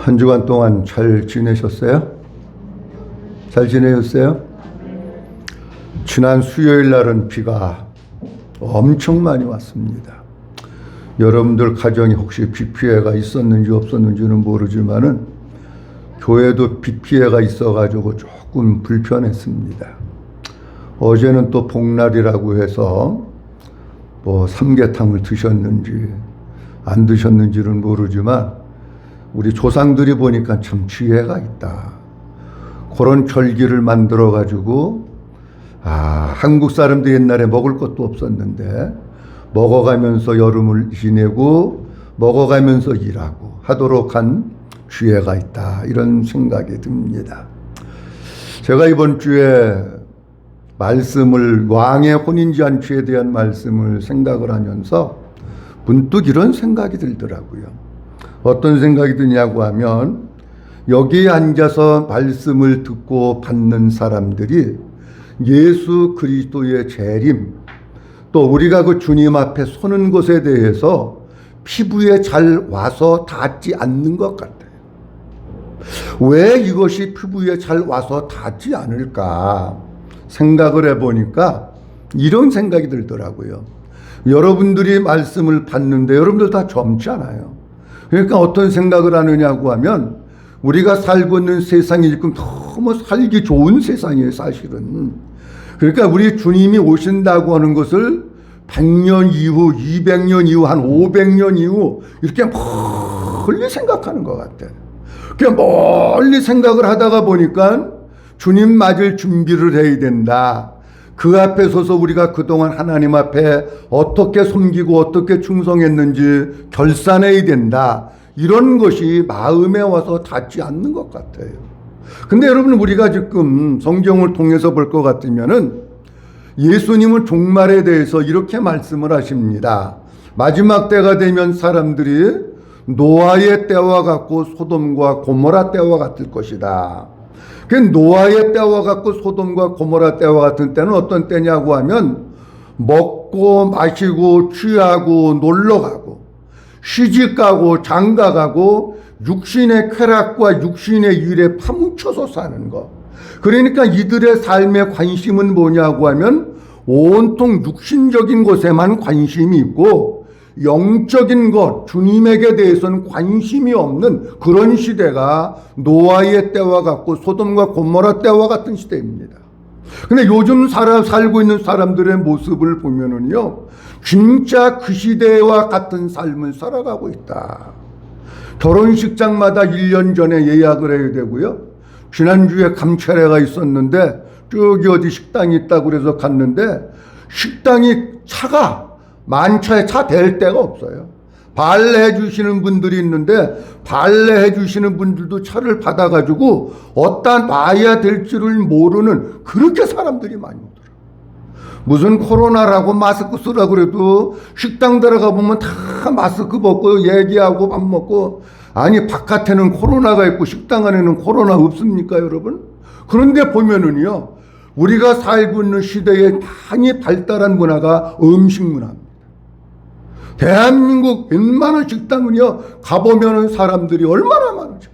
한 주간 동안 잘 지내셨어요? 잘 지내셨어요? 지난 수요일 날은 비가 엄청 많이 왔습니다. 여러분들 가정에 혹시 비 피해가 있었는지 없었는지는 모르지만은 교회도 비 피해가 있어가지고 조금 불편했습니다. 어제는 또 복날이라고 해서 뭐 삼계탕을 드셨는지 안 드셨는지는 모르지만 우리 조상들이 보니까 참 지혜가 있다. 그런 절기를 만들어 가지고 한국 사람도 옛날에 먹을 것도 없었는데 먹어가면서 여름을 지내고 먹어가면서 일하고 하도록 한 지혜가 있다. 이런 생각이 듭니다. 제가 이번 주에 말씀을 왕의 혼인잔치에 대한 말씀을 생각을 하면서 문득 이런 생각이 들더라고요. 어떤 생각이 드냐고 하면 여기에 앉아서 말씀을 듣고 받는 사람들이 예수 그리스도의 재림, 또 우리가 그 주님 앞에 서는 것에 대해서 피부에 잘 와서 닿지 않는 것 같아요. 왜 이것이 피부에 잘 와서 닿지 않을까 생각을 해보니까 이런 생각이 들더라고요. 여러분들이 말씀을 받는데 여러분들 다 젊잖아요. 그러니까 어떤 생각을 하느냐고 하면 우리가 살고 있는 세상이 지금 너무 살기 좋은 세상이에요, 사실은. 그러니까 우리 주님이 오신다고 하는 것을 100년 이후, 200년 이후, 한 500년 이후 이렇게 멀리 생각하는 것 같아요. 그냥 멀리 생각을 하다가 보니까 주님 맞을 준비를 해야 된다. 그 앞에 서서 우리가 그동안 하나님 앞에 어떻게 섬기고 어떻게 충성했는지 결산해야 된다. 이런 것이 마음에 와서 닿지 않는 것 같아요. 근데 여러분, 우리가 지금 성경을 통해서 볼 것 같으면은 예수님은 종말에 대해서 이렇게 말씀을 하십니다. 마지막 때가 되면 사람들이 노아의 때와 같고 소돔과 고모라 때와 같을 것이다. 그 노아의 때와 같고 소돔과 고모라 때와 같은 때는 어떤 때냐고 하면 먹고 마시고 취하고 놀러가고 시집가고 장가가고 육신의 쾌락과 육신의 일에 파묻혀서 사는 것. 그러니까 이들의 삶의 관심은 뭐냐고 하면 온통 육신적인 것에만 관심이 있고 영적인 것, 주님에게 대해서는 관심이 없는 그런 시대가 노아의 때와 같고 소돔과 고모라 때와 같은 시대입니다. 근데 요즘 살고 있는 사람들의 모습을 보면은요, 진짜 그 시대와 같은 삶을 살아가고 있다. 결혼식장마다 1년 전에 예약을 해야 되고요. 지난주에 감차례가 있었는데 저기 어디 식당이 있다고 그래서 갔는데 식당이 차가 만차에 차 댈 데가 없어요. 발레해 주시는 분들이 있는데 발레해 주시는 분들도 차를 받아가지고 어디다 놔야 될지를 모르는 그렇게 사람들이 많이 오더라고요. 무슨 코로나라고 마스크 쓰라고 그래도 식당 들어가 보면 다 마스크 벗고 얘기하고 밥 먹고, 아니 바깥에는 코로나가 있고 식당 안에는 코로나 없습니까 여러분? 그런데 보면은요, 우리가 살고 있는 시대에 많이 발달한 문화가 음식 문화입니다. 대한민국 웬만한 식당은요, 가보면은 사람들이 얼마나 많으죠.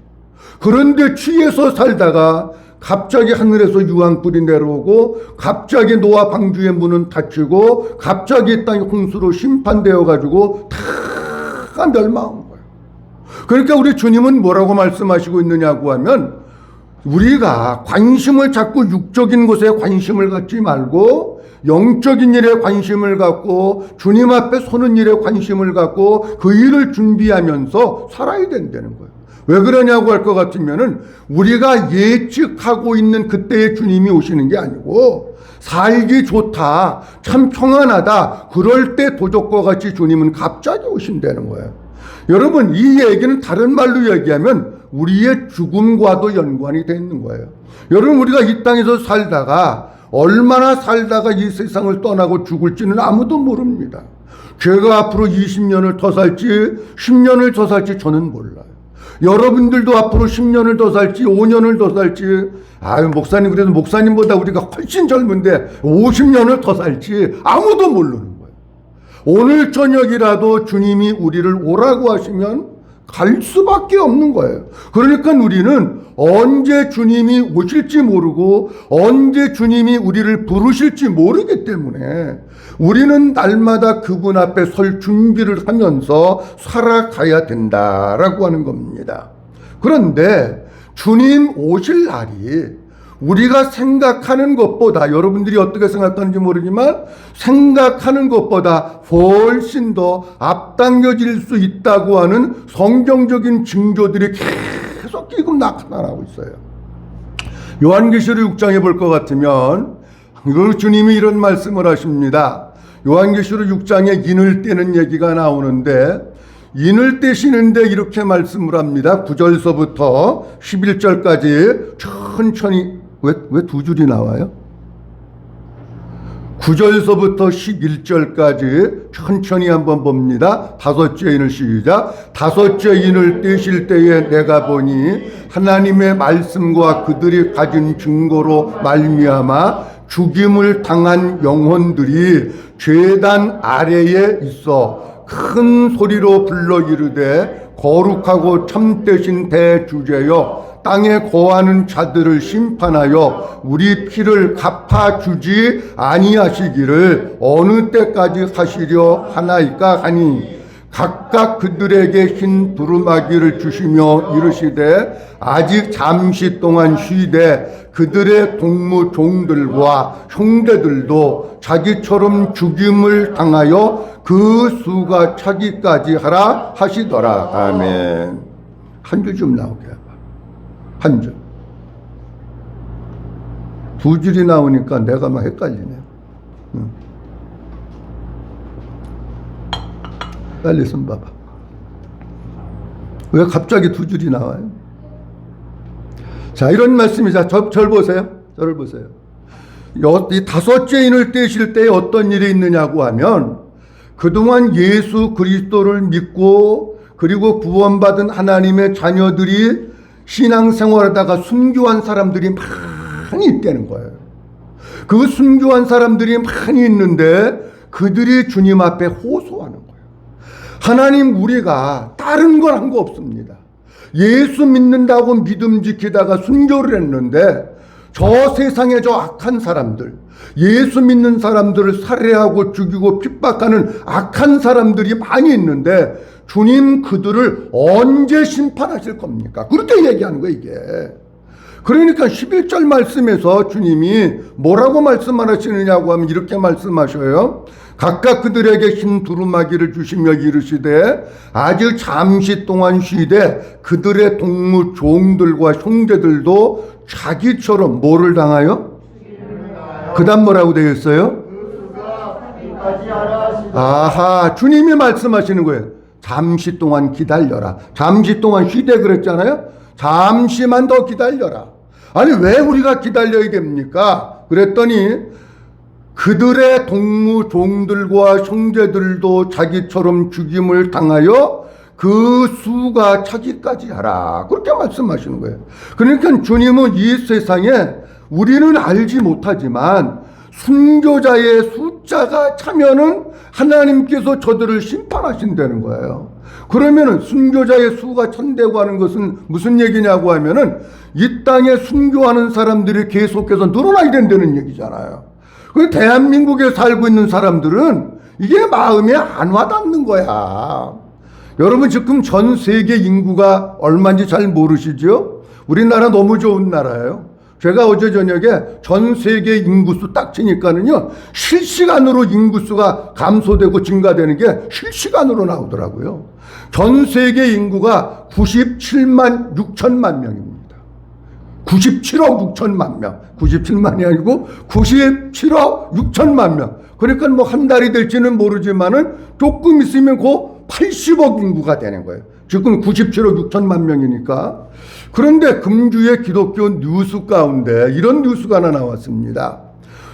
그런데 취해서 살다가 갑자기 하늘에서 유황불이 내려오고 갑자기 노아 방주의 문은 닫히고 갑자기 땅이 홍수로 심판되어 가지고 다 멸망한 거예요. 그러니까 우리 주님은 뭐라고 말씀하시고 있느냐고 하면 우리가 관심을 자꾸 육적인 것에 관심을 갖지 말고 영적인 일에 관심을 갖고 주님 앞에 서는 일에 관심을 갖고 그 일을 준비하면서 살아야 된다는 거예요. 왜 그러냐고 할 것 같으면은 우리가 예측하고 있는 그때의 주님이 오시는 게 아니고 살기 좋다, 참 평안하다, 그럴 때 도적과 같이 주님은 갑자기 오신다는 거예요. 여러분, 이 얘기는 다른 말로 얘기하면 우리의 죽음과도 연관이 돼 있는 거예요. 여러분, 우리가 이 땅에서 살다가 얼마나 살다가 이 세상을 떠나고 죽을지는 아무도 모릅니다. 제가 앞으로 20년을 더 살지 10년을 더 살지 저는 몰라요. 여러분들도 앞으로 10년을 더 살지 5년을 더 살지, 아유 목사님 그래도 목사님보다 우리가 훨씬 젊은데 50년을 더 살지 아무도 모르는 거예요. 오늘 저녁이라도 주님이 우리를 오라고 하시면 갈 수밖에 없는 거예요. 그러니까 우리는 언제 주님이 오실지 모르고 언제 주님이 우리를 부르실지 모르기 때문에 우리는 날마다 그분 앞에 설 준비를 하면서 살아가야 된다라고 하는 겁니다. 그런데 주님 오실 날이 우리가 생각하는 것보다, 여러분들이 어떻게 생각하는지 모르지만 생각하는 것보다 훨씬 더 앞당겨질 수 있다고 하는 성경적인 징조들이 계속 지금 나타나고 있어요. 요한계시록 6장에 볼 것 같으면 주님이 이런 말씀을 하십니다. 요한계시록 6장에 인을 떼는 얘기가 나오는데 인을 떼시는데 이렇게 말씀을 합니다. 9절서부터 11절까지 천천히, 왜 두 줄이 나와요? 9절서부터 11절까지 천천히 한번 봅니다. 다섯째 인을 시작. 다섯째 인을 떼실 때에 내가 보니 하나님의 말씀과 그들이 가진 증거로 말미암아 죽임을 당한 영혼들이 제단 아래에 있어 큰 소리로 불러 이르되 거룩하고 참되신 대주제여 땅에 거하는 자들을 심판하여 우리 피를 갚아주지 아니하시기를 어느 때까지 하시려 하나이까 하니 각각 그들에게 흰 두루마기를 주시며 이르시되 아직 잠시 동안 쉬되 그들의 동무 종들과 형제들도 자기처럼 죽임을 당하여 그 수가 차기까지 하라 하시더라. 아멘. 한 줄 좀 나오게 해봐. 한 줄. 두 줄이 나오니까 내가 막 헷갈리네. 빨리 손 봐봐. 왜 갑자기 두 줄이 나와요? 자, 이런 말씀이자 절 보세요. 저를 보세요. 이 다섯째 인을 떼실 때 어떤 일이 있느냐고 하면 그동안 예수 그리스도를 믿고 그리고 구원받은 하나님의 자녀들이 신앙생활하다가 순교한 사람들이 많이 있다는 거예요. 그 순교한 사람들이 많이 있는데 그들이 주님 앞에 호소하는 거예요. 하나님, 우리가 다른 건 한 거 없습니다. 예수 믿는다고 믿음 지키다가 순교를 했는데 저 세상에 저 악한 사람들, 예수 믿는 사람들을 살해하고 죽이고 핍박하는 악한 사람들이 많이 있는데 주님 그들을 언제 심판하실 겁니까? 그렇게 얘기하는 거예요, 이게. 그러니까 11절 말씀에서 주님이 뭐라고 말씀하시느냐고 하면 이렇게 말씀하셔요. 각각 그들에게 흰 두루마기를 주시며 이르시되 아직 잠시 동안 쉬되 그들의 동무 종들과 형제들도 자기처럼 뭐를 당하여? 그 다음 뭐라고 되어 있어요? 아하, 주님이 말씀하시는 거예요. 잠시 동안 기다려라. 잠시 동안 쉬되 그랬잖아요. 잠시만 더 기다려라. 아니, 왜 우리가 기다려야 됩니까? 그랬더니 그들의 동무 종들과 형제들도 자기처럼 죽임을 당하여 그 수가 차기까지 하라. 그렇게 말씀하시는 거예요. 그러니까 주님은 이 세상에 우리는 알지 못하지만 순교자의 숫자가 차면은 하나님께서 저들을 심판하신다는 거예요. 그러면은 순교자의 수가 천대고 하는 것은 무슨 얘기냐고 하면은 이 땅에 순교하는 사람들이 계속해서 늘어나야 된다는 얘기잖아요. 그 대한민국에 살고 있는 사람들은 이게 마음에 안 와닿는 거야. 여러분, 지금 전 세계 인구가 얼마인지 잘 모르시죠? 우리나라 너무 좋은 나라예요. 제가 어제 저녁에 전 세계 인구수 딱 치니까는요, 실시간으로 인구수가 감소되고 증가되는 게 실시간으로 나오더라고요. 전 세계 인구가 97만 6천만 명입니다. 97억 6천만 명. 97만이 아니고 97억 6천만 명. 그러니까 뭐 한 달이 될지는 모르지만은 조금 있으면 그 80억 인구가 되는 거예요. 지금 97억 6천만 명이니까. 그런데 금주의 기독교 뉴스 가운데 이런 뉴스가 하나 나왔습니다.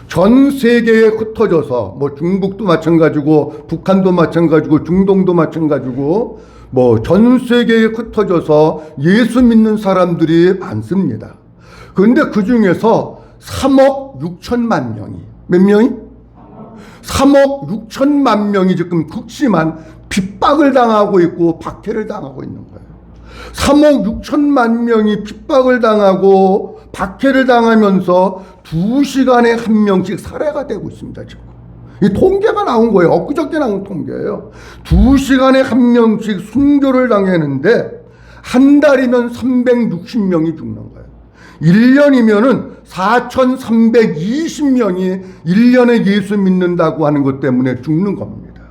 전 세계에 흩어져서 뭐 중국도 마찬가지고 북한도 마찬가지고 중동도 마찬가지고 뭐 전 세계에 흩어져서 예수 믿는 사람들이 많습니다. 그런데 그 중에서 3억 6천만 명이, 몇 명이? 3억 6천만 명이 지금 극심한 핍박을 당하고 있고 박해를 당하고 있는 거예요. 3억 6천만 명이 핍박을 당하고 박해를 당하면서 2시간에 한 명씩 살해가 되고 있습니다. 지금 이 통계가 나온 거예요. 엊그저께 나온 통계예요. 2시간에 한 명씩 순교를 당했는데 한 달이면 360명이 죽는 거예요. 1년이면은 4,320명이 1년에 예수 믿는다고 하는 것 때문에 죽는 겁니다.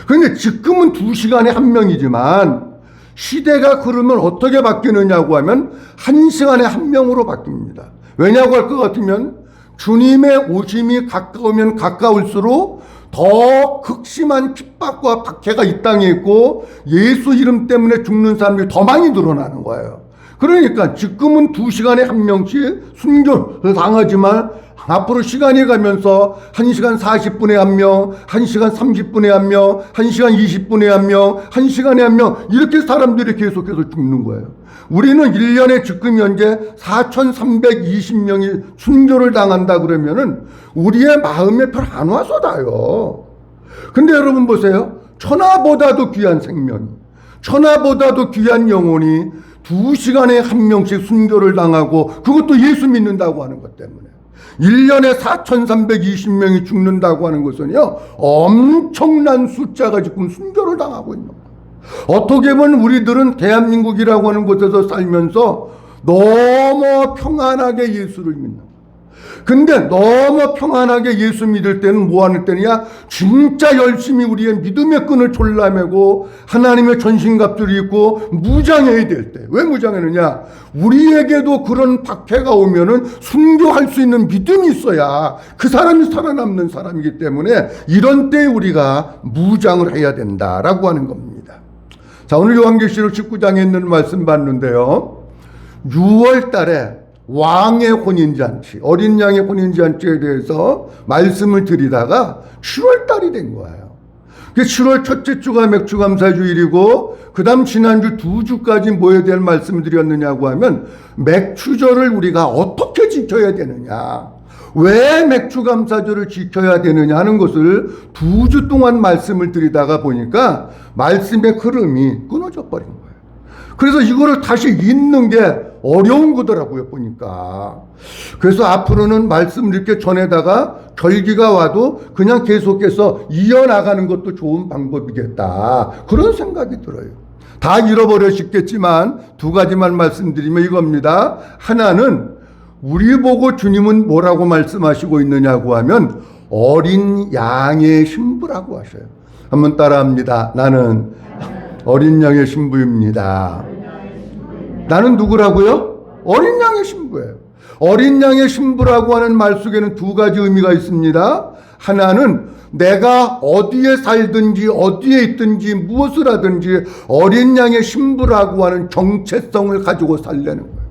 그런데 지금은 2시간에 한 명이지만 시대가 그러면 어떻게 바뀌느냐고 하면 1시간에 한 명으로 바뀝니다. 왜냐고 할 것 같으면 주님의 오심이 가까우면 가까울수록 더 극심한 핍박과 박해가 이 땅에 있고 예수 이름 때문에 죽는 사람들이 더 많이 늘어나는 거예요. 그러니까 지금은 2시간에 한 명씩 순교를 당하지만 앞으로 시간이 가면서 1시간 40분에 한 명, 1시간 30분에 한 명, 1시간 20분에 한 명, 1시간에 한 명 이렇게 사람들이 계속해서 죽는 거예요. 우리는 1년에 지금 현재 4,320명이 순교를 당한다 그러면은 우리의 마음에 별 안 와서다요. 근데 여러분 보세요. 천하보다도 귀한 생명이, 천하보다도 귀한 영혼이 2시간에 한 명씩 순교를 당하고 그것도 예수 믿는다고 하는 것 때문에 1년에 4,320명이 죽는다고 하는 것은요 엄청난 숫자가 지금 순교를 당하고 있는 거예요. 어떻게 보면 우리들은 대한민국이라고 하는 곳에서 살면서 너무 평안하게 예수를 믿는 거예요. 근데 너무 평안하게 예수 믿을 때는 뭐 하는 때냐? 진짜 열심히 우리의 믿음의 끈을 졸라매고 하나님의 전신갑주를 입고 무장해야 될 때. 왜 무장하느냐? 우리에게도 그런 박해가 오면은 순교할 수 있는 믿음이 있어야 그 사람이 살아남는 사람이기 때문에 이런 때 우리가 무장을 해야 된다라고 하는 겁니다. 자, 오늘 요한계시록 19장에 있는 말씀 봤는데요. 6월 달에 왕의 혼인잔치, 어린 양의 혼인잔치에 대해서 말씀을 드리다가 7월 달이 된 거예요. 7월 첫째 주가 맥주감사주일이고 그 다음 지난주 2주까지 뭐에 대한 말씀을 드렸느냐고 하면 맥주절을 우리가 어떻게 지켜야 되느냐, 왜 맥주감사절을 지켜야 되느냐 하는 것을 2주 동안 말씀을 드리다가 보니까 말씀의 흐름이 끊어져 버린 거예요. 그래서 이거를 다시 읽는 게 어려운 거더라고요, 보니까. 그래서 앞으로는 말씀을 이렇게 전에다가 절기가 와도 그냥 계속해서 이어나가는 것도 좋은 방법이겠다. 그런 생각이 들어요. 다 잃어버리셨겠지만 두 가지만 말씀드리면 이겁니다. 하나는 우리 보고 주님은 뭐라고 말씀하시고 있느냐고 하면 어린 양의 신부라고 하셔요. 한번 따라합니다. 나는 어린 양의 신부입니다. 나는 누구라고요? 어린 양의 신부예요. 어린 양의 신부라고 하는 말 속에는 두 가지 의미가 있습니다. 하나는 내가 어디에 살든지 어디에 있든지 무엇을 하든지 어린 양의 신부라고 하는 정체성을 가지고 살려는 거예요.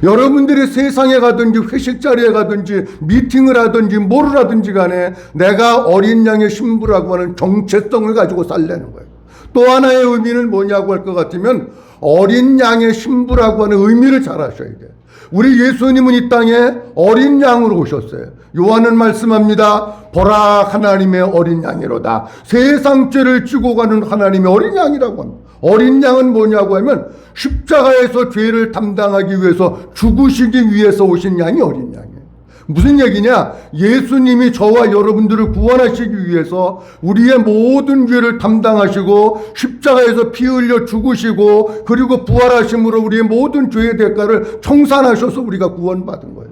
여러분들이 세상에 가든지 회식 자리에 가든지 미팅을 하든지 뭐를 하든지 간에 내가 어린 양의 신부라고 하는 정체성을 가지고 살려는 거예요. 또 하나의 의미는 뭐냐고 할 것 같으면 어린 양의 신부라고 하는 의미를 잘 아셔야 돼요. 우리 예수님은 이 땅에 어린 양으로 오셨어요. 요한은 말씀합니다. 보라 하나님의 어린 양이로다. 세상 죄를 지고 가는 하나님의 어린 양이라고 합니다. 어린 양은 뭐냐고 하면 십자가에서 죄를 담당하기 위해서 죽으시기 위해서 오신 양이 어린 양이에요. 무슨 얘기냐? 예수님이 저와 여러분들을 구원하시기 위해서 우리의 모든 죄를 담당하시고 십자가에서 피 흘려 죽으시고 그리고 부활하심으로 우리의 모든 죄의 대가를 청산하셔서 우리가 구원받은 거예요.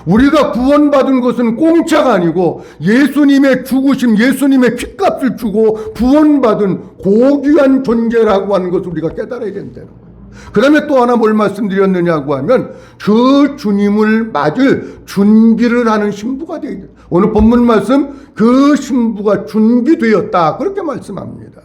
우리가 구원받은 것은 공짜가 아니고 예수님의 죽으심, 예수님의 피값을 주고 구원받은 고귀한 존재라고 하는 것을 우리가 깨달아야 된다는 거예요. 그 다음에 또 하나 뭘 말씀드렸느냐고 하면 그 주님을 맞을 준비를 하는 신부가 되어야 돼요. 오늘 본문 말씀 그 신부가 준비되었다 그렇게 말씀합니다.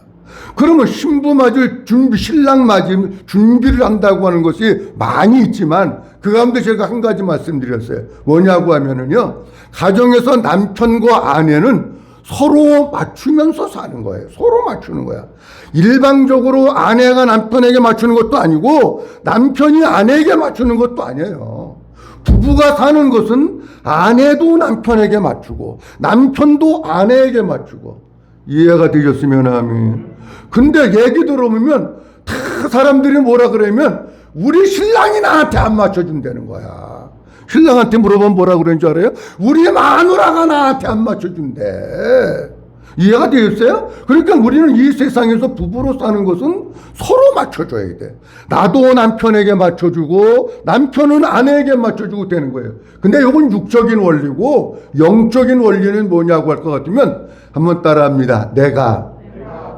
그러면 신부 맞을 준비, 신랑 맞을 준비를 한다고 하는 것이 많이 있지만 그 가운데 제가 한 가지 말씀드렸어요. 뭐냐고 하면은요, 가정에서 남편과 아내는 서로 맞추면서 사는 거예요. 서로 맞추는 거야. 일방적으로 아내가 남편에게 맞추는 것도 아니고 남편이 아내에게 맞추는 것도 아니에요. 부부가 사는 것은 아내도 남편에게 맞추고 남편도 아내에게 맞추고. 이해가 되셨으면 아멘. 근데 얘기 들어보면 다 사람들이 뭐라 그러면 우리 신랑이 나한테 안 맞춰준다는 거야. 신랑한테 물어보면 뭐라 그러는 줄 알아요? 우리 마누라가 나한테 안 맞춰준대. 이해가 되겠어요? 그러니까 우리는 이 세상에서 부부로 사는 것은 서로 맞춰줘야 돼. 나도 남편에게 맞춰주고 남편은 아내에게 맞춰주고 되는 거예요. 근데 이건 육적인 원리고 영적인 원리는 뭐냐고 할 것 같으면 한번 따라합니다. 내가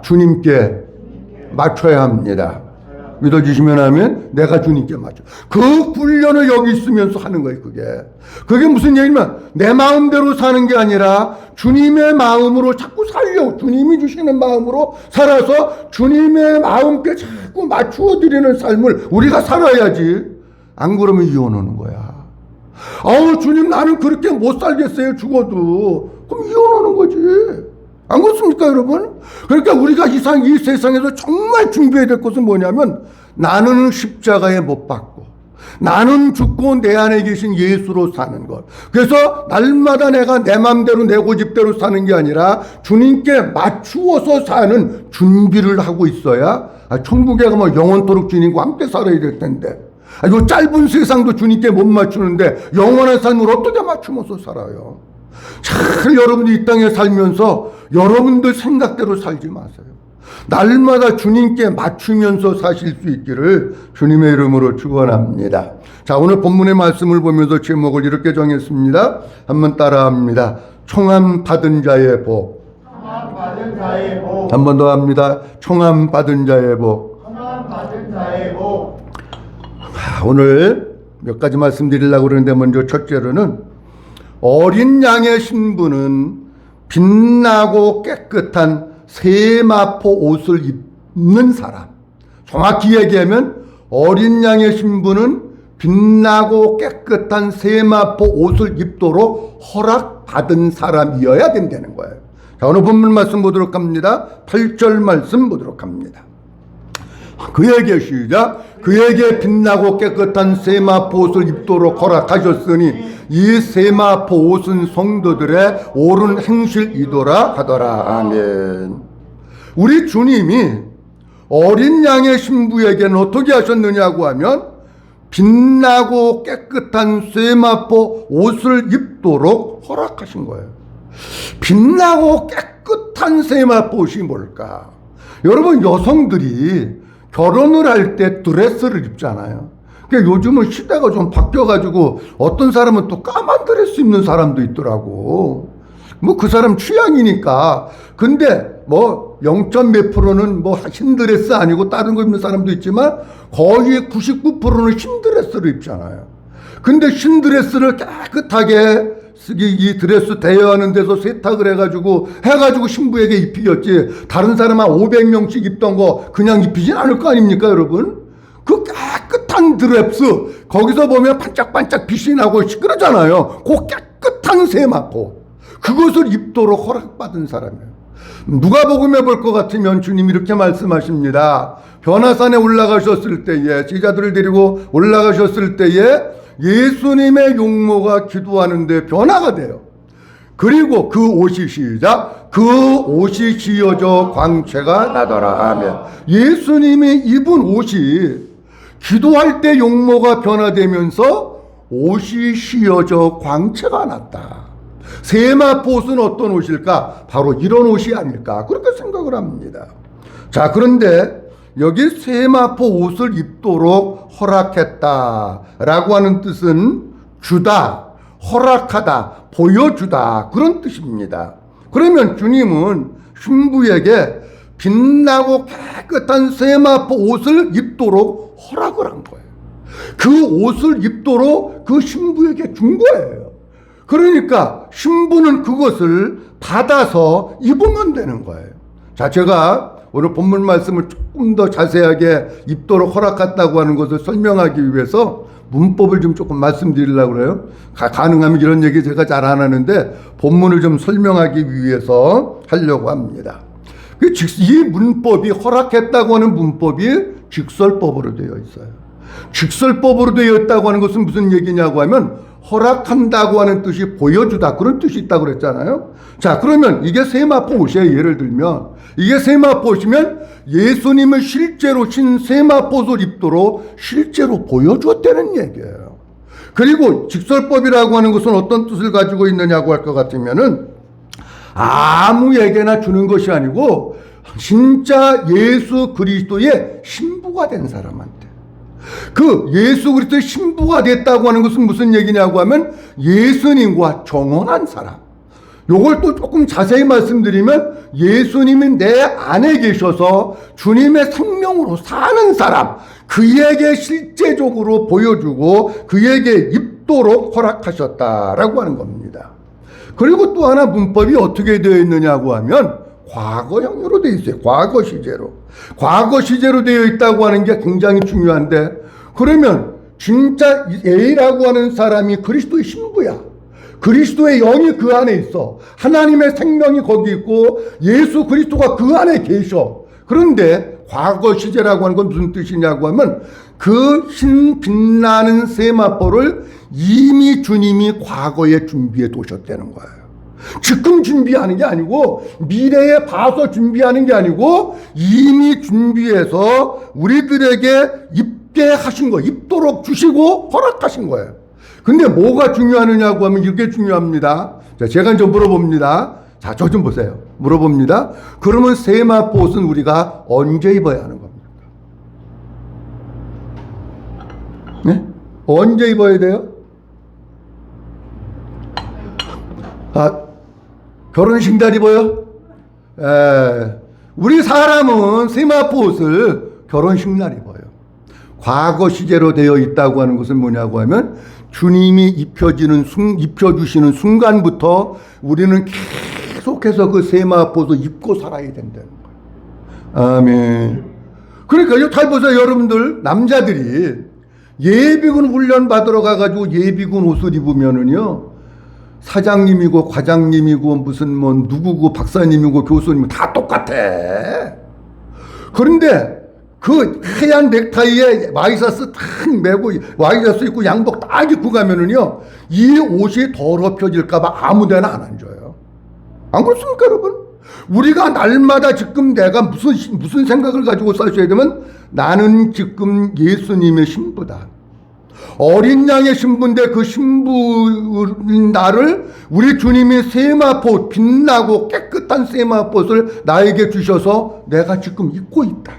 주님께 맞춰야 합니다. 믿어주시면 하면 내가 주님께 맞춰. 그 훈련을 여기 있으면서 하는 거예요. 그게 무슨 얘기냐면 내 마음대로 사는 게 아니라 주님의 마음으로 자꾸 살려고, 주님이 주시는 마음으로 살아서 주님의 마음께 자꾸 맞추어 드리는 삶을 우리가 살아야지. 안 그러면 이혼하는 거야. 주님 나는 그렇게 못 살겠어요. 죽어도. 그럼 이혼하는 거지. 안 그렇습니까, 여러분? 그러니까 우리가 이 세상에서 정말 준비해야 될 것은 뭐냐면 나는 십자가에 못 박고 나는 죽고 내 안에 계신 예수로 사는 것. 그래서 날마다 내가 내 맘대로 내 고집대로 사는 게 아니라 주님께 맞추어서 사는 준비를 하고 있어야 천국에 가면 영원토록 주님과 함께 살아야 될 텐데 이 짧은 세상도 주님께 못 맞추는데 영원한 삶을 어떻게 맞추면서 살아요? 잘 여러분들이 이 땅에 살면서 여러분들 생각대로 살지 마세요. 날마다 주님께 맞추면서 사실 수 있기를 주님의 이름으로 축원합니다. 자, 오늘 본문의 말씀을 보면서 제목을 이렇게 정했습니다. 한번 따라합니다. 총함 받은 자의 복. 한 번 더 합니다. 총함 받은 자의 복. 오늘 몇 가지 말씀드리려고 그러는데 먼저 첫째로는 어린 양의 신부는 빛나고 깨끗한 세마포 옷을 입는 사람. 정확히 얘기하면 어린 양의 신부는 빛나고 깨끗한 세마포 옷을 입도록 허락받은 사람이어야 된다는 거예요. 자, 오늘 본문 말씀 보도록 합니다. 8절 말씀 보도록 합니다. 그에게 시작. 그에게 빛나고 깨끗한 세마포 옷을 입도록 허락하셨으니 이 세마포 옷은 성도들의 옳은 행실이더라 하더라. 아멘. 우리 주님이 어린 양의 신부에게는 어떻게 하셨느냐고 하면 빛나고 깨끗한 세마포 옷을 입도록 허락하신 거예요. 빛나고 깨끗한 세마포 옷이 뭘까? 여러분, 여성들이 결혼을 할 때 드레스를 입잖아요. 그러니까 요즘은 시대가 좀 바뀌어가지고 어떤 사람은 또 까만 드레스 입는 사람도 있더라고. 그 사람 취향이니까. 근데 0.몇 프로는 흰 드레스 아니고 다른 거 입는 사람도 있지만 거의 99%는 흰 드레스를 입잖아요. 근데 흰 드레스를 깨끗하게 이 드레스 대여하는 데서 세탁을 해가지고 신부에게 입히겠지. 다른 사람 한 500명씩 입던 거 그냥 입히진 않을 거 아닙니까, 여러분? 그 깨끗한 드레스, 거기서 보면 반짝반짝 빛이 나고 시끄러잖아요. 그 깨끗한 세마포, 그것을 입도록 허락받은 사람이에요. 누가복음에 볼 것 같으면 주님이 이렇게 말씀하십니다. 변화산에 올라가셨을 때에, 제자들을 데리고 올라가셨을 때에 예수님의 용모가 기도하는데 변화가 돼요. 그리고 그 옷이 시작. 그 옷이 지어져 광채가 나더라. 아멘. 예수님이 입은 옷이 기도할 때 용모가 변화되면서 옷이 씌어져 광채가 났다. 세마포 옷은 어떤 옷일까? 바로 이런 옷이 아닐까, 그렇게 생각을 합니다. 자, 그런데 여기 세마포 옷을 입도록 허락했다라고 하는 뜻은 주다, 허락하다, 보여주다, 그런 뜻입니다. 그러면 주님은 신부에게 빛나고 깨끗한 세마포 옷을 입도록 허락을 한 거예요. 그 옷을 입도록 그 신부에게 준 거예요. 그러니까 신부는 그것을 받아서 입으면 되는 거예요. 자, 제가 오늘 본문 말씀을 조금 더 자세하게 입도록 허락했다고 하는 것을 설명하기 위해서 문법을 좀 조금 말씀드리려고 그래요. 가능하면 이런 얘기 제가 잘 안 하는데 본문을 좀 설명하기 위해서 하려고 합니다. 이 문법이, 허락했다고 하는 문법이 직설법으로 되어 있어요. 직설법으로 되어 있다고 하는 것은 무슨 얘기냐고 하면 허락한다고 하는 뜻이 보여주다, 그런 뜻이 있다고 그랬잖아요. 자, 그러면 이게 세마포 옷이에요. 예를 들면 이게 세마포 옷이면 예수님을 실제로 신 세마포옷을 입도록 실제로 보여주었다는 얘기예요. 그리고 직설법이라고 하는 것은 어떤 뜻을 가지고 있느냐고 할 것 같으면은 아무에게나 주는 것이 아니고 진짜 예수 그리스도의 신부가 된 사람한테, 그 예수 그리스도의 신부가 됐다고 하는 것은 무슨 얘기냐고 하면 예수님과 정혼한 사람. 요걸 또 조금 자세히 말씀드리면 예수님이 내 안에 계셔서 주님의 생명으로 사는 사람, 그에게 실제적으로 보여주고 그에게 입도록 허락하셨다라고 하는 겁니다. 그리고 또 하나 문법이 어떻게 되어 있느냐고 하면 과거형으로 되어 있어요. 과거 시제로. 과거 시제로 되어 있다고 하는 게 굉장히 중요한데, 그러면 진짜 A라고 하는 사람이 그리스도의 신부야. 그리스도의 영이 그 안에 있어. 하나님의 생명이 거기 있고 예수 그리스도가 그 안에 계셔. 그런데 과거 시제라고 하는 건 무슨 뜻이냐고 하면 그 흰 빛나는 세마포를 이미 주님이 과거에 준비해 두셨다는 거예요. 지금 준비하는 게 아니고 미래에 봐서 준비하는 게 아니고 이미 준비해서 우리들에게 입게 하신 거, 입도록 주시고 허락하신 거예요. 근데 뭐가 중요하느냐고 하면 이게 중요합니다. 자, 제가 이제 물어봅니다. 자, 저 좀 보세요. 물어봅니다. 그러면 세마포 옷은 우리가 언제 입어야 하는 겁니까? 네? 언제 입어야 돼요? 아, 결혼식 날 입어요? 우리 사람은 세마포 옷을 결혼식 날 입어요. 과거 시제로 되어 있다고 하는 것은 뭐냐고 하면 주님이 입혀주시는 순간부터 우리는 계속해서 그 세마포 옷을 입고 살아야 된다는 거예요. 아멘. 그러니까 잘 보세요. 여러분들 남자들이 예비군 훈련 받으러 가가지고 예비군 옷을 입으면은요, 사장님이고 과장님이고 무슨 뭐 누구고 박사님이고 교수님이고 다 똑같아. 그런데 그 하얀 넥타이에 와이셔츠 딱 메고 와이셔츠 입고 양복 딱 입고 가면은요, 이 옷이 더럽혀질까봐 아무데나 안 앉아요. 안 그렇습니까, 여러분? 우리가 날마다 지금 내가 무슨 생각을 가지고 사셔야 되면 나는 지금 예수님의 신부다. 어린 양의 신부인데 그 신부인 나를 우리 주님이 세마포, 빛나고 깨끗한 세마포를 나에게 주셔서 내가 지금 입고 있다.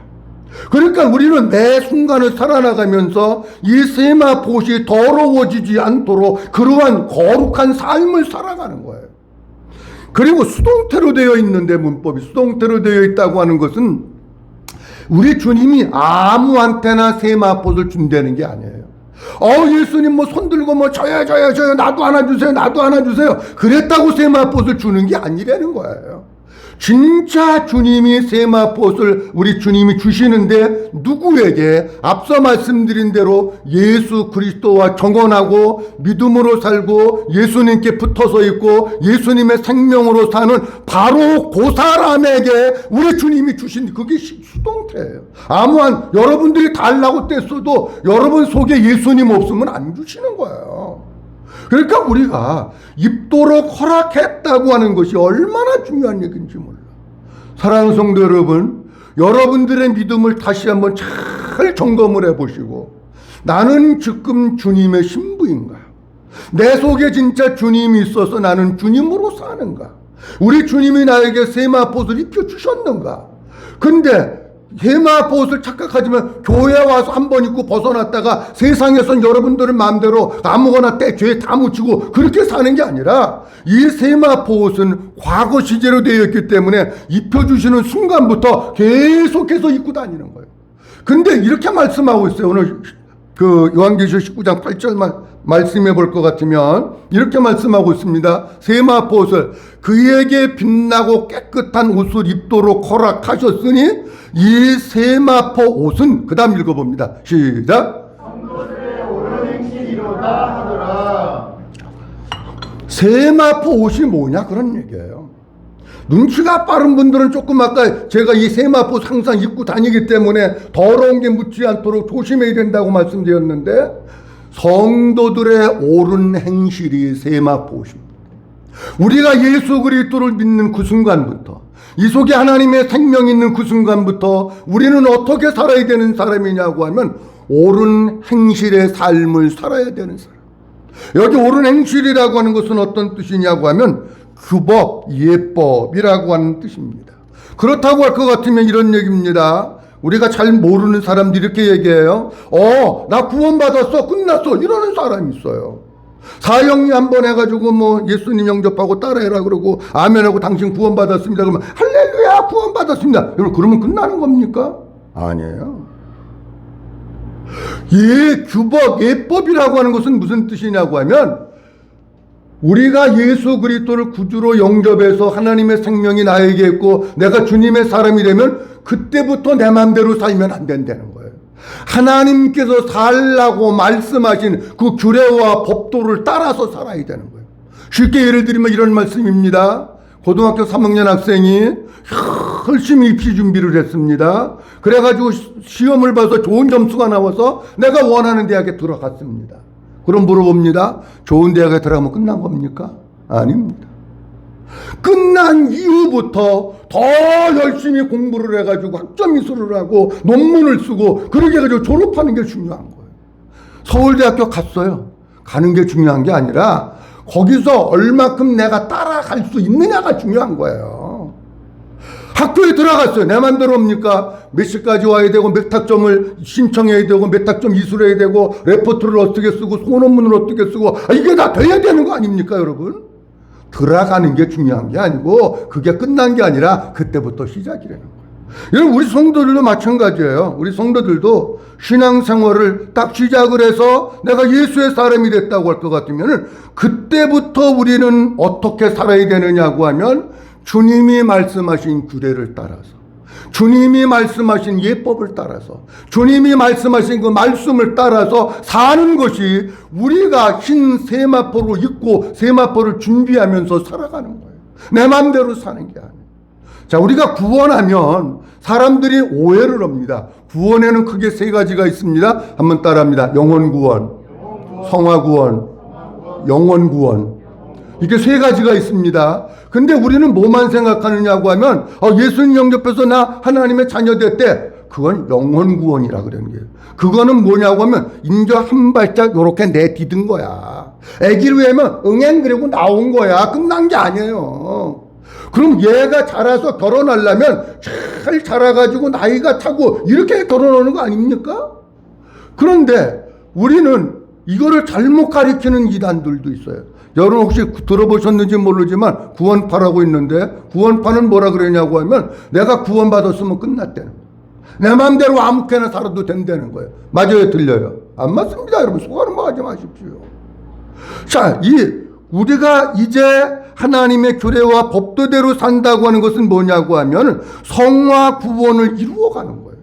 그러니까 우리는 매 순간을 살아나가면서 이 세마포옷이 더러워지지 않도록 그러한 거룩한 삶을 살아가는 거예요. 그리고 수동태로 되어 있는데, 문법이 수동태로 되어 있다고 하는 것은 우리 주님이 아무한테나 세마포를 준다는 게 아니에요. 예수님 뭐 손들고 뭐 저요 나도 하나 주세요, 나도 하나 주세요, 그랬다고 세마포를 주는 게 아니라는 거예요. 진짜 주님이 세마포옷을 우리 주님이 주시는데 누구에게? 앞서 말씀드린 대로 예수 그리스도와 정언하고 믿음으로 살고 예수님께 붙어서 있고 예수님의 생명으로 사는 바로 그 사람에게 우리 주님이 주신, 그게 수동태예요. 아무한 여러분들이 달라고 뗐어도 여러분 속에 예수님 없으면 안 주시는 거예요. 그러니까 우리가 입도록 허락했다고 하는 것이 얼마나 중요한 얘기인지 몰라. 사랑하는 성도 여러분, 여러분들의 믿음을 다시 한번 잘 점검을 해보시고, 나는 지금 주님의 신부인가? 내 속에 진짜 주님이 있어서 나는 주님으로 사는가? 우리 주님이 나에게 세마포옷을 입혀주셨는가? 근데 세마포옷을 착각하지만 교회 와서 한 번 입고 벗어났다가 세상에선 여러분들의 마음대로 아무거나 죄 다 묻히고 그렇게 사는 게 아니라, 이 세마포옷은 과거 시제로 되어 있기 때문에 입혀주시는 순간부터 계속해서 입고 다니는 거예요. 근데 이렇게 말씀하고 있어요. 오늘 그 요한계시록 19장 8절만 말씀해 볼 것 같으면 이렇게 말씀하고 있습니다. 세마포옷을 그에게 빛나고 깨끗한 옷을 입도록 허락하셨으니 이 세마포 옷은, 그 다음 읽어봅니다. 시작. 성도들의 옳은 행실이로다 하더라. 세마포 옷이 뭐냐, 그런 얘기예요. 눈치가 빠른 분들은 조금, 아까 제가 이 세마포 항상 입고 다니기 때문에 더러운 게 묻지 않도록 조심해야 된다고 말씀드렸는데, 성도들의 옳은 행실이 세마포십니다. 우리가 예수 그리스도를 믿는 그 순간부터, 이 속에 하나님의 생명이 있는 그 순간부터 우리는 어떻게 살아야 되는 사람이냐고 하면 옳은 행실의 삶을 살아야 되는 사람. 여기 옳은 행실이라고 하는 것은 어떤 뜻이냐고 하면 규법, 예법이라고 하는 뜻입니다. 그렇다고 할 것 같으면 이런 얘기입니다. 우리가 잘 모르는 사람들이 이렇게 얘기해요. 나 구원받았어, 끝났어, 이러는 사람이 있어요. 사형리 한번 해가지고 뭐 예수님 영접하고 따라해라 그러고 아멘하고 당신 구원받았습니다 그러면 할렐루야 구원받았습니다 그러면 끝나는 겁니까? 아니에요. 규법, 예법이라고 하는 것은 무슨 뜻이냐고 하면 우리가 예수 그리스도를 구주로 영접해서 하나님의 생명이 나에게 있고 내가 주님의 사람이 되면 그때부터 내 마음대로 살면 안 된다는 거예요. 하나님께서 살라고 말씀하신 그 규례와 법도를 따라서 살아야 되는 거예요. 쉽게 예를 들면 이런 말씀입니다. 고등학교 3학년 학생이 열심히 입시 준비를 했습니다. 그래가지고 시험을 봐서 좋은 점수가 나와서 내가 원하는 대학에 들어갔습니다. 그럼 물어봅니다. 좋은 대학에 들어가면 끝난 겁니까? 아닙니다. 끝난 이후부터 더 열심히 공부를 해가지고 학점 이수를 하고 논문을 쓰고 그렇게 해가지고 졸업하는 게 중요한 거예요. 서울대학교 갔어요. 가는 게 중요한 게 아니라 거기서 얼마큼 내가 따라갈 수 있느냐가 중요한 거예요. 학교에 들어갔어요. 내 맘대로입니까? 몇 시까지 와야 되고 몇 학점을 신청해야 되고 몇 학점 이수를 해야 되고 레포트를 어떻게 쓰고 소논문을 어떻게 쓰고 이게 다 돼야 되는 거 아닙니까 여러분? 들어가는 게 중요한 게 아니고 그게 끝난 게 아니라 그때부터 시작이라는 거예요. 여러분 우리 성도들도 마찬가지예요. 우리 성도들도 신앙생활을 딱 시작을 해서 내가 예수의 사람이 됐다고 할 것 같으면 그때부터 우리는 어떻게 살아야 되느냐고 하면 주님이 말씀하신 규례를 따라서 주님이 말씀하신 예법을 따라서 주님이 말씀하신 그 말씀을 따라서 사는 것이 우리가 흰 세마포로 입고 세마포를 준비하면서 살아가는 거예요. 내 마음대로 사는 게 아니에요. 자, 우리가 구원하면 사람들이 오해를 합니다. 구원에는 크게 세 가지가 있습니다. 한번 따라합니다. 영혼 구원, 성화 구원, 영혼 구원. 이게 세 가지가 있습니다. 근데 우리는 뭐만 생각하느냐고 하면 예수님 영접해서 나 하나님의 자녀 됐대. 그건 영혼 구원이라 그러는 거예요. 그거는 뭐냐고 하면 이제 한 발짝 요렇게 내디딘 거야. 애기를 위하면 응행 그리고 나온 거야. 끝난 게 아니에요. 그럼 얘가 자라서 결혼하려면 잘 자라가지고 나이가 차고 이렇게 결혼하는 거 아닙니까? 그런데 우리는 이거를 잘못 가리키는 이단들도 있어요. 여러분 혹시 들어보셨는지 모르지만 구원파라고 있는데 구원파는 뭐라 그러냐고 하면 내가 구원받았으면 끝났다는 거예요. 내 마음대로 아무렇게나 살아도 된다는 거예요. 맞아요? 들려요? 안 맞습니다. 여러분 속아는 뭐 하지 마십시오. 자, 우리가 이제 하나님의 규례와 법도대로 산다고 하는 것은 뭐냐고 하면 성화 구원을 이루어가는 거예요.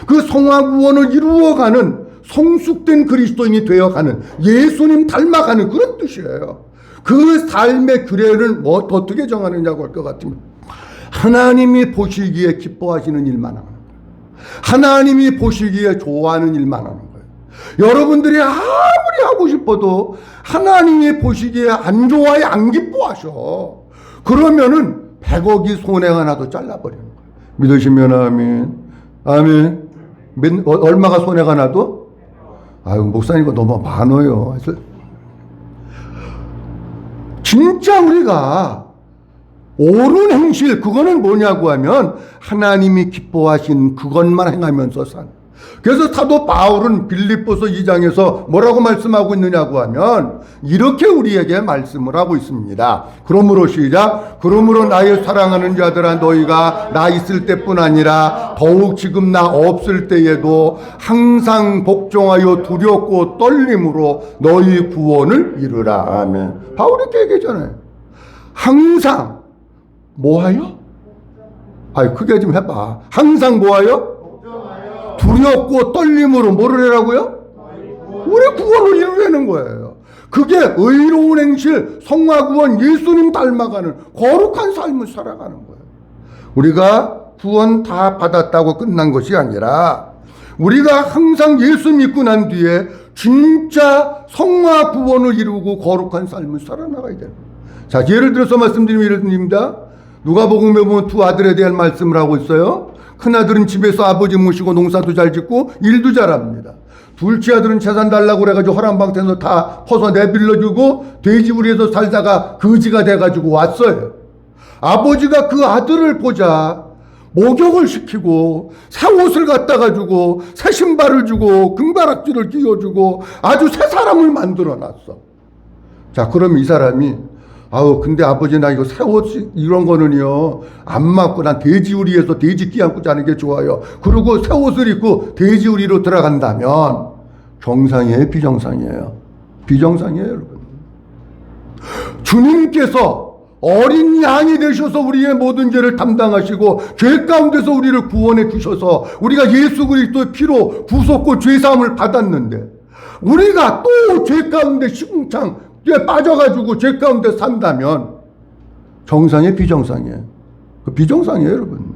그 성화 구원을 이루어가는 성숙된 그리스도인이 되어가는 예수님 닮아가는 그런 뜻이에요. 그 삶의 규례를 어떻게 정하느냐고 할 것 같으면 하나님이 보시기에 기뻐하시는 일만 하는 거예요. 하나님이 보시기에 좋아하는 일만 하는 거예요. 여러분들이 아무리 하고 싶어도 하나님이 보시기에 안 좋아해 안 기뻐하셔. 그러면은 100억이 손해가 나도 잘라버리는 거예요. 믿으시면 아멘. 아멘. 얼마가 손해가 나도? 아유 목사님 이거 너무 많아요. 진짜 우리가 옳은 행실 그거는 뭐냐고 하면 하나님이 기뻐하신 그것만 행하면서 산. 그래서 사도 바울은 빌립보서 2장에서 뭐라고 말씀하고 있느냐고 하면 이렇게 우리에게 말씀을 하고 있습니다. 그러므로 시작. 그러므로 나의 사랑하는 자들아 너희가 나 있을 때뿐 아니라 더욱 지금 나 없을 때에도 항상 복종하여 두렵고 떨림으로 너희 구원을 이루라. 아멘. 바울이 이렇게 얘기했잖아요. 항상 뭐하여? 아이 크게 좀 해봐. 항상 뭐하여? 두렵고 떨림으로 뭐를 해라고요? 우리 구원을 이루려는 거예요. 그게 의로운 행실, 성화구원, 예수님 닮아가는 거룩한 삶을 살아가는 거예요. 우리가 구원 다 받았다고 끝난 것이 아니라 우리가 항상 예수 믿고 난 뒤에 진짜 성화 구원을 이루고 거룩한 삶을 살아나가야 돼요. 자, 예를 들어서 말씀드리면 예를 듭니다. 누가복음에 보면 두 아들에 대한 말씀을 하고 있어요. 큰아들은 집에서 아버지 모시고 농사도 잘 짓고 일도 잘합니다. 둘째 아들은 재산 달라고 그래가지고 허랑방태에서 다 퍼서 내빌려주고 돼지우리에서 살다가 거지가 돼가지고 왔어요. 아버지가 그 아들을 보자 목욕을 시키고 새 옷을 갖다가 주고 새 신발을 주고 금바락지를 끼워주고 아주 새 사람을 만들어놨어. 자, 그럼 이 사람이 근데 아버지 나 이거 새 옷 이런 거는요 안 맞고 난 돼지우리에서 돼지 끼안고 자는 게 좋아요. 그리고 새 옷을 입고 돼지우리로 들어간다면 정상이에요, 비정상이에요? 비정상이에요, 여러분. 주님께서 어린 양이 되셔서 우리의 모든 죄를 담당하시고 죄 가운데서 우리를 구원해 주셔서 우리가 예수 그리스도의 피로 구속고 죄사함을 받았는데 우리가 또 죄 가운데 시궁창 에 빠져가지고 죄 가운데 산다면 정상이에요, 비정상이에요? 그 비정상이에요, 여러분.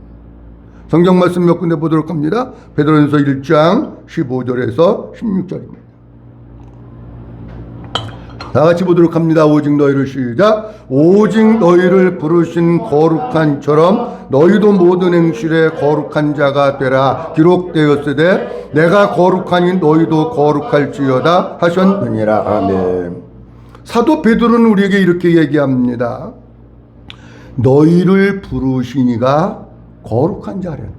성경 말씀 몇 군데 보도록 합니다. 베드로전서 1장 15절에서 16절입니다. 다 같이 보도록 합니다. 오직 너희를 시작. 오직 너희를 부르신 거룩한처럼 너희도 모든 행실에 거룩한 자가 되라. 기록되었으되 내가 거룩하니 너희도 거룩할지어다 하셨느니라. 아멘. 사도 베드로는 우리에게 이렇게 얘기합니다. 너희를 부르시니가 거룩한 자라는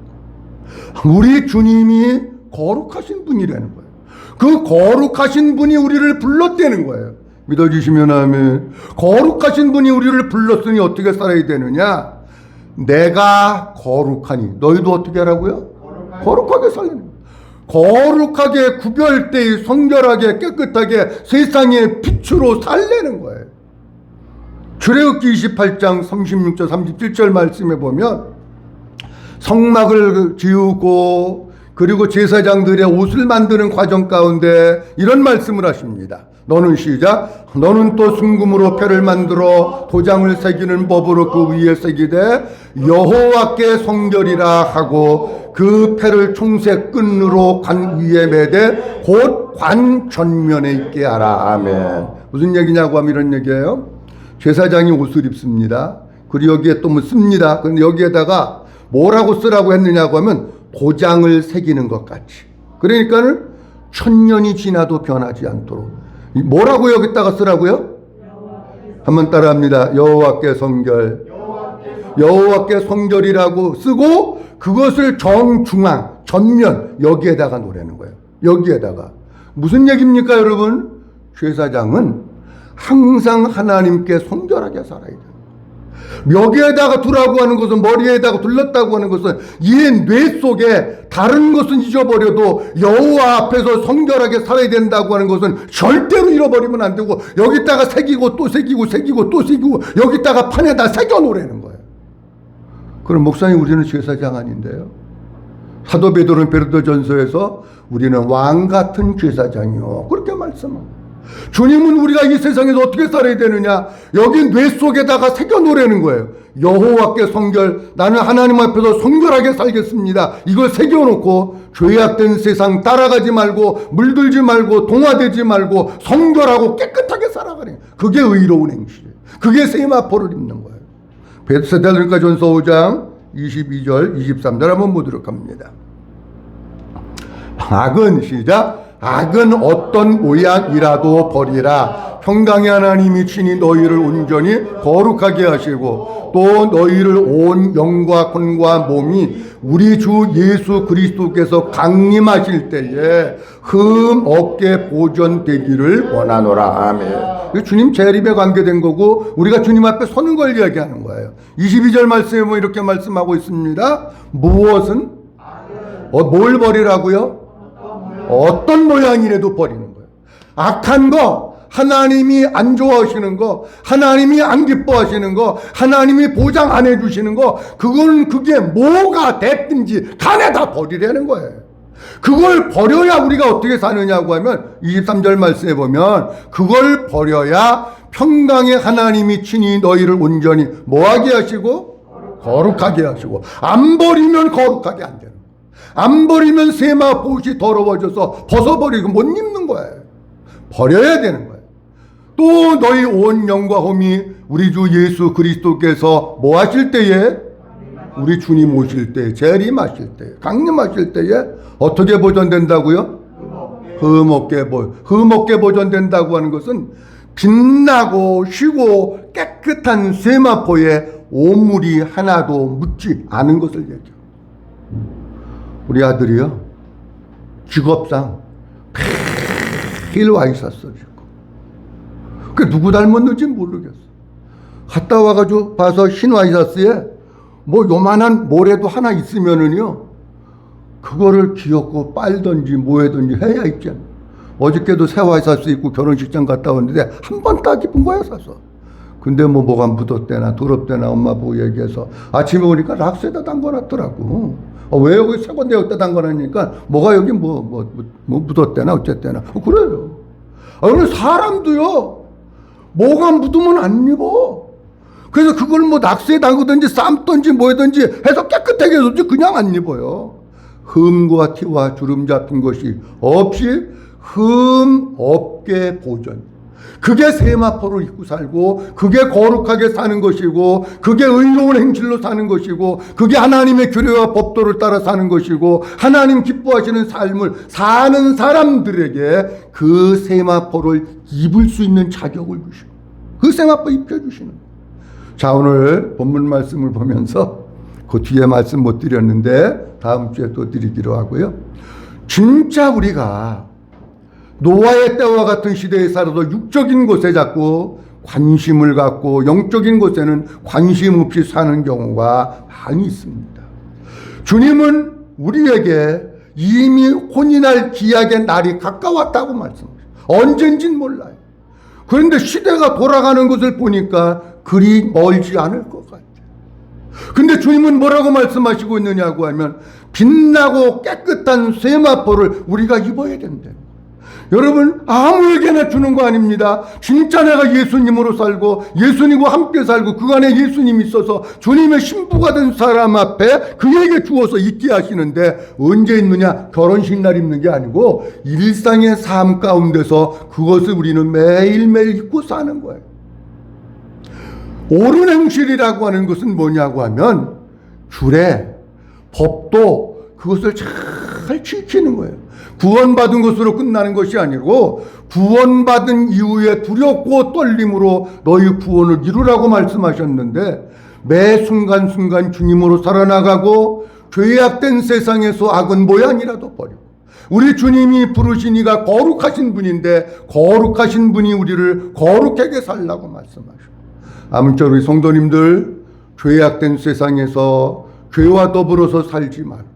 거예요. 우리 주님이 거룩하신 분이라는 거예요. 그 거룩하신 분이 우리를 불렀다는 거예요. 믿어주시면 아멘. 거룩하신 분이 우리를 불렀으니 어떻게 살아야 되느냐? 내가 거룩하니 너희도 어떻게 하라고요? 거룩하게 살라는 거예요. 거룩하게 구별되이 성결하게 깨끗하게 세상의 빛으로 살려는 거예요. 출애굽기 28장 36절 37절 말씀에 보면 성막을 지우고 그리고 제사장들의 옷을 만드는 과정 가운데 이런 말씀을 하십니다. 너는 시작. 너는 또 순금으로 패를 만들어 도장을 새기는 법으로 그 위에 새기되 여호와께 성결이라 하고 그 패를 총색 끈으로 관 위에 매되 곧 관 전면에 있게 하라. 아멘. 무슨 얘기냐고 하면 이런 얘기예요. 제사장이 옷을 입습니다. 그리고 여기에 또 뭐 씁니다. 근데 여기에다가 뭐라고 쓰라고 했느냐고 하면 도장을 새기는 것 같이. 그러니까는 1000년이 지나도 변하지 않도록. 뭐라고 여기다가 쓰라고요? 한번 따라합니다. 여호와께 성결. 여호와께 성결이라고 쓰고 그것을 정중앙 전면 여기에다가 놓으라는 거예요. 여기에다가. 무슨 얘기입니까, 여러분? 제사장은 항상 하나님께 성결하게 살아야 돼요. 묘기에다가 두라고 하는 것은, 머리에다가 둘렀다고 하는 것은 이 뇌 속에 다른 것은 잊어버려도 여호와 앞에서 성결하게 살아야 된다고 하는 것은 절대로 잃어버리면 안 되고, 여기다가 새기고 또 새기고 새기고 또 새기고 여기다가 판에다 새겨 놓으라는 거예요. 그럼 목사님, 우리는 제사장 아닌데요? 사도 베드로는 베드로전서에서 우리는 왕 같은 제사장이요 그렇게 말씀합니다. 주님은 우리가 이 세상에서 어떻게 살아야 되느냐, 여기 뇌 속에다가 새겨 놓으라는 거예요. 여호와께 성결, 나는 하나님 앞에서 성결하게 살겠습니다. 이걸 새겨 놓고 죄악된 세상 따라가지 말고 물들지 말고 동화되지 말고 성결하고 깨끗하게 살아가는, 그게 의로운 행실이에요. 그게 세마포를 입는 거예요. 데살로니가전서 5장 22절 23절 한번 보도록 합니다. 악은 시작. 악은 어떤 모양이라도 버리라. 평강의 하나님이 친히 너희를 온전히 거룩하게 하시고 또 너희를 온 영과魂과 몸이 우리 주 예수 그리스도께서 강림하실 때에 흠 없게 보존되기를 원하노라. 아멘. 주님 재림에 관계된 거고 우리가 주님 앞에 서는 걸 이야기하는 거예요. 22절 말씀에 보면 이렇게 말씀하고 있습니다. 무엇은? 뭘 버리라고요? 어떤 모양이라도 버리는 거예요. 악한 거, 하나님이 안 좋아하시는 거, 하나님이 안 기뻐하시는 거, 하나님이 보장 안 해주시는 거, 그게 뭐가 됐든지 간에 다 버리라는 거예요. 그걸 버려야 우리가 어떻게 사느냐고 하면 23절 말씀에 보면 그걸 버려야 평강의 하나님이 친히 너희를 온전히 뭐하게 하시고? 거룩하게 하시고. 안 버리면 거룩하게 안 되는 거예요. 안 버리면 세마포옷이 더러워져서 벗어버리고 못 입는 거예요. 버려야 되는 거예요. 또 너희 온 영과 홈이 우리 주 예수 그리스도께서 뭐 하실 때에? 우리 주님 오실 때, 재림하실 때, 강림하실 때에 어떻게 보존된다고요? 흠없게 보존된다고 하는 것은 빛나고 쉬고 깨끗한 세마포에 오물이 하나도 묻지 않은 것을 얘기해요. 우리 아들이요, 직업상 매일 와 있었어. 그 누구 닮았는지 모르겠어. 갔다 와가지고 봐서 신와이사스에 뭐 요만한 모래도 하나 있으면은요, 그거를 귀엽고 빨든지 뭐해든지 해야 있잖아. 어저께도 새와이사스 입고 결혼식장 갔다 왔는데 한 번 딱 입은 거야, 사서. 근데 뭐가 묻었대나 더럽대나 엄마 보고 얘기해서 아침에 오니까 락스에다 담궈놨더라고. 왜 여기 새 건데 여기다 담궈놨으니까 뭐가 여기 뭐 묻었대나 어쨌대나. 그래요. 그런데 사람도요, 뭐가 묻으면 안 입어. 그래서 그걸 뭐 낙서에 담그든지 삶든지 뭐든지 해서 깨끗하게 해줬지 그냥 안 입어요. 흠과 티와 주름 잡힌 것이 없이 흠 없게 보존. 그게 세마포를 입고 살고, 그게 거룩하게 사는 것이고, 그게 의로운 행실로 사는 것이고, 그게 하나님의 규례와 법도를 따라 사는 것이고, 하나님 기뻐하시는 삶을 사는 사람들에게 그 세마포를 입을 수 있는 자격을 주시고, 그 세마포 입혀주시는 거예요. 자, 오늘 본문 말씀을 보면서 그 뒤에 말씀 못 드렸는데 다음 주에 또 드리기로 하고요. 진짜 우리가 노아의 때와 같은 시대에 살아도 육적인 곳에 자꾸 관심을 갖고 영적인 곳에는 관심 없이 사는 경우가 많이 있습니다. 주님은 우리에게 이미 혼인할 기약의 날이 가까웠다고 말씀하셨어요. 언젠진 몰라요. 그런데 시대가 돌아가는 것을 보니까 그리 멀지 않을 것 같아요. 근데 주님은 뭐라고 말씀하시고 있느냐고 하면 빛나고 깨끗한 세마포를 우리가 입어야 된대요. 여러분, 아무에게나 주는 거 아닙니다. 진짜 내가 예수님으로 살고 예수님과 함께 살고 그 안에 예수님이 있어서 주님의 신부가 된 사람 앞에 그에게 주어서 입게 하시는데 언제 입느냐? 결혼식 날 입는 게 아니고 일상의 삶 가운데서 그것을 우리는 매일매일 입고 사는 거예요. 옳은 행실이라고 하는 것은 뭐냐고 하면 규례, 법도 그것을 잘 지키는 거예요. 구원받은 것으로 끝나는 것이 아니고 구원받은 이후에 두렵고 떨림으로 너희 구원을 이루라고 말씀하셨는데 매 순간순간 주님으로 살아나가고 죄악된 세상에서 악은 모양이라도 버리고 우리 주님이 부르신 이가 거룩하신 분인데 거룩하신 분이 우리를 거룩하게 살라고 말씀하시고 아무쪼록 우리 성도님들 죄악된 세상에서 죄와 더불어서 살지 말고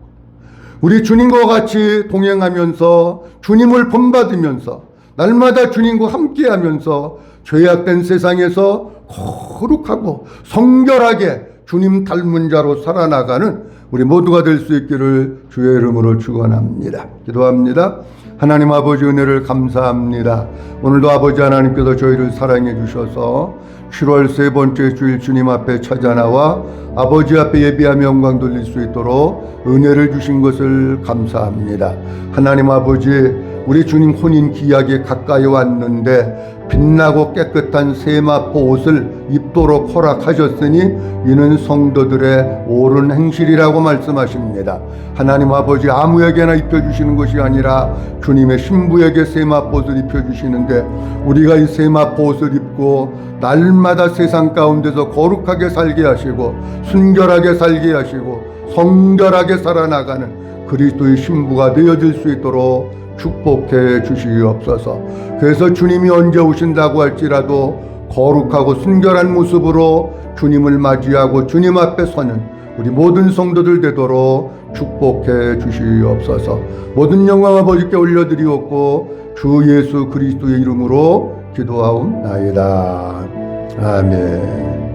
우리 주님과 같이 동행하면서 주님을 본받으면서 날마다 주님과 함께하면서 죄악된 세상에서 거룩하고 성결하게 주님 닮은 자로 살아나가는 우리 모두가 될 수 있기를 주의 이름으로 축원합니다. 기도합니다. 하나님 아버지 은혜를 감사합니다. 오늘도 아버지 하나님께서 저희를 사랑해 주셔서 7월 세 번째 주일 주님 앞에 찾아나와 아버지 앞에 예비하며 영광 돌릴 수 있도록 은혜를 주신 것을 감사합니다. 하나님 아버지, 우리 주님 혼인 기약에 가까이 왔는데 빛나고 깨끗한 세마포 옷을 입도록 허락하셨으니 이는 성도들의 옳은 행실이라고 말씀하십니다. 하나님 아버지, 아무에게나 입혀주시는 것이 아니라 주님의 신부에게 세마포 옷을 입혀주시는데 우리가 이 세마포 옷을 입고 날마다 세상 가운데서 거룩하게 살게 하시고 순결하게 살게 하시고 성결하게 살아나가는 그리스도의 신부가 되어질 수 있도록 축복해 주시옵소서. 그래서 주님이 언제 오신다고 할지라도 거룩하고 순결한 모습으로 주님을 맞이하고 주님 앞에 서는 우리 모든 성도들 되도록 축복해 주시옵소서. 모든 영광 아버지께 올려드리옵고 주 예수 그리스도의 이름으로 기도하옵나이다. 아멘.